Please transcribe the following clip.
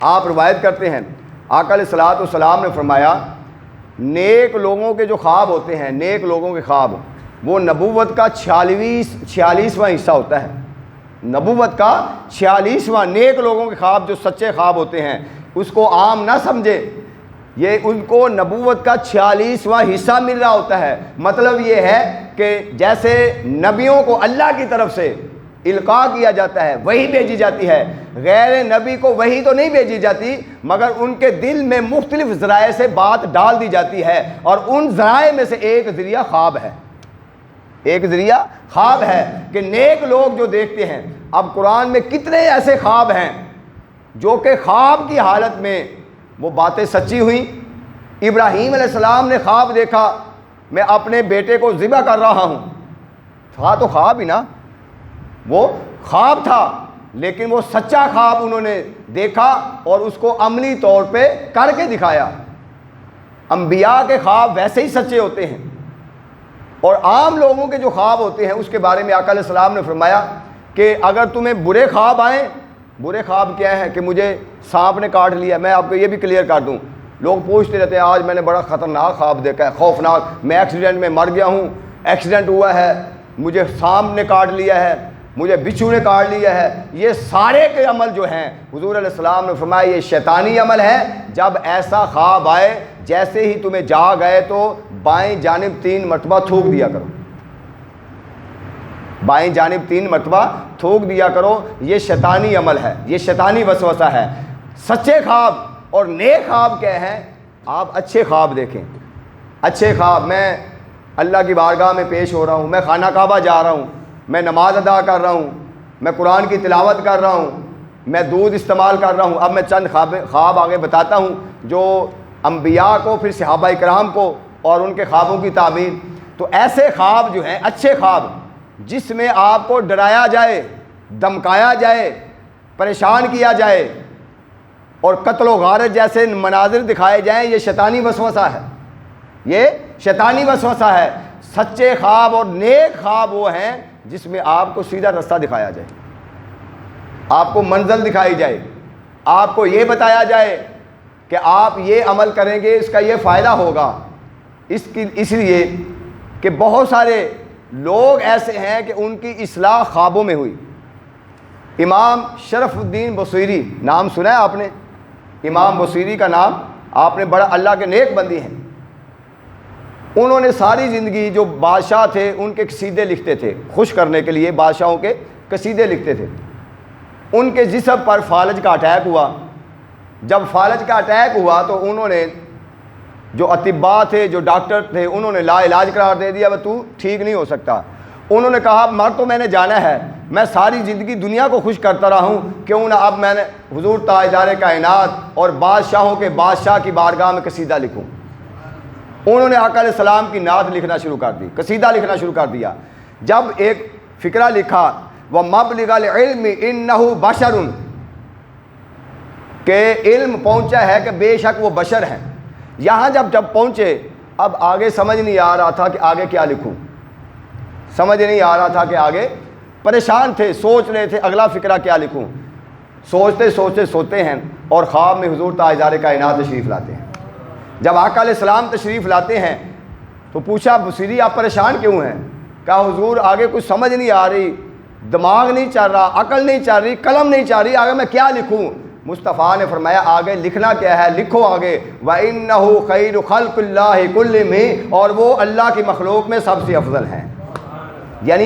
آپ روایت کرتے ہیں آقا علیہ الصلوۃ والسلام نے فرمایا نیک لوگوں کے جو خواب ہوتے ہیں، نیک لوگوں کے خواب، وہ نبوت کا 46واں حصہ ہوتا ہے۔ نبوت کا 46واں، نیک لوگوں کے خواب جو سچے خواب ہوتے ہیں اس کو عام نہ سمجھے، یہ ان کو نبوت کا 46واں حصہ مل رہا ہوتا ہے۔ مطلب یہ ہے کہ جیسے نبیوں کو اللہ کی طرف سے القاء کیا جاتا ہے، وحی بھیجی جاتی ہے، غیر نبی کو وحی تو نہیں بھیجی جاتی مگر ان کے دل میں مختلف ذرائع سے بات ڈال دی جاتی ہے، اور ان ذرائع میں سے ایک ذریعہ خواب ہے، ایک ذریعہ خواب ہے کہ نیک لوگ جو دیکھتے ہیں۔ اب قرآن میں کتنے ایسے خواب ہیں جو کہ خواب کی حالت میں وہ باتیں سچی ہوئیں۔ ابراہیم علیہ السلام نے خواب دیکھا میں اپنے بیٹے کو ذبح کر رہا ہوں، تھا تو خواب ہی نا، وہ خواب تھا لیکن وہ سچا خواب انہوں نے دیکھا اور اس کو عملی طور پہ کر کے دکھایا۔ انبیاء کے خواب ویسے ہی سچے ہوتے ہیں، اور عام لوگوں کے جو خواب ہوتے ہیں اس کے بارے میں آقا علیہ السلام نے فرمایا کہ اگر تمہیں برے خواب آئیں، برے خواب کیا ہے کہ مجھے سانپ نے کاٹ لیا، میں آپ کو یہ بھی کلیئر کر دوں، لوگ پوچھتے رہتے ہیں آج میں نے بڑا خطرناک خواب دیکھا ہے، خوفناک، میں ایکسیڈنٹ میں مر گیا ہوں، ایکسیڈنٹ ہوا ہے، مجھے سانپ نے کاٹ لیا ہے، مجھے بچھو نے کاٹ لیا ہے۔ یہ سارے کے عمل جو ہیں حضور علیہ السلام نے فرمایا یہ شیطانی عمل ہے۔ جب ایسا خواب آئے جیسے ہی تمہیں جاگ آئے تو بائیں جانب 3 مرتبہ تھوک دیا کرو، بائیں جانب 3 مرتبہ تھوک دیا کرو، یہ شیطانی عمل ہے، یہ شیطانی وسوسہ ہے۔ سچے خواب اور نیک خواب کیا ہیں؟ آپ اچھے خواب دیکھیں، اچھے خواب، میں اللہ کی بارگاہ میں پیش ہو رہا ہوں، میں خانہ کعبہ جا رہا ہوں، میں نماز ادا کر رہا ہوں، میں قرآن کی تلاوت کر رہا ہوں، میں دودھ استعمال کر رہا ہوں۔ اب میں چند خواب آگے بتاتا ہوں جو انبیاء کو، پھر صحابہ اکرام کو اور ان کے خوابوں کی تعبیر۔ تو ایسے خواب جو ہیں اچھے خواب جس میں آپ کو ڈرایا جائے، دمکایا جائے، پریشان کیا جائے اور قتل و غارت جیسے مناظر دکھائے جائیں، یہ شیطانی وسوسہ ہے، یہ شیطانی وسوسہ ہے۔ سچے خواب اور نیک خواب وہ ہیں جس میں آپ کو سیدھا رستہ دکھایا جائے، آپ کو منزل دکھائی جائے، آپ کو یہ بتایا جائے کہ آپ یہ عمل کریں گے اس کا یہ فائدہ ہوگا۔ اس لیے کہ بہت سارے لوگ ایسے ہیں کہ ان کی اصلاح خوابوں میں ہوئی۔ امام شرف الدین بصیری، نام سنا ہے آپ نے؟ امام بصیری کا نام آپ نے، بڑا اللہ کے نیک بندی ہیں۔ انہوں نے ساری زندگی جو بادشاہ تھے ان کے قصیدے لکھتے تھے، خوش کرنے کے لیے بادشاہوں کے قصیدے لکھتے تھے۔ ان کے جسم پر فالج کا اٹیک ہوا، جب فالج کا اٹیک ہوا تو انہوں نے، جو اطباء تھے، جو ڈاکٹر تھے، انہوں نے لا علاج قرار دے دیا، تو ٹھیک نہیں ہو سکتا۔ انہوں نے کہا مر تو میں نے جانا ہے، میں ساری زندگی دنیا کو خوش کرتا رہا ہوں، کیوں نہ اب میں نے حضور تاجدار کائنات اور بادشاہوں کے بادشاہ کی بارگاہ میں قصیدہ لکھوں۔ انہوں نے آقا علیہ السلام کی نعت لکھنا شروع کر دی، قصیدہ لکھنا شروع کر دیا۔ جب ایک فقرہ لکھا وَمَبْلِغَ الْعِلْمِ إِنَّهُ بَشَرٌ، کہ علم پہنچا ہے کہ بے شک وہ بشر ہیں۔ یہاں جب پہنچے اب آگے سمجھ نہیں آ رہا تھا کہ آگے کیا لکھوں، سمجھ نہیں آ رہا تھا کہ آگے، پریشان تھے، سوچ رہے تھے اگلا فقرہ کیا لکھوں۔ سوچتے سوچتے سوتے ہیں اور خواب میں حضور تاجدار کائنات تشریف لاتے ہیں۔ جب آقا علیہ السلام تشریف لاتے ہیں تو پوچھا بصیری آپ پریشان کیوں ہیں؟ کہا حضور آگے کچھ سمجھ نہیں آ رہی، دماغ نہیں چل رہا، عقل نہیں چل رہی، قلم نہیں چل رہی، آگے میں کیا لکھوں؟ مصطفیٰ نے فرمایا آگے لکھنا کیا ہے، لکھو آگے وَإِنَّهُ خَيْرُ خَلْقِ اللَّهِ كُلِّهِمْ، اور وہ اللہ کی مخلوق میں سب سے افضل ہیں۔ یعنی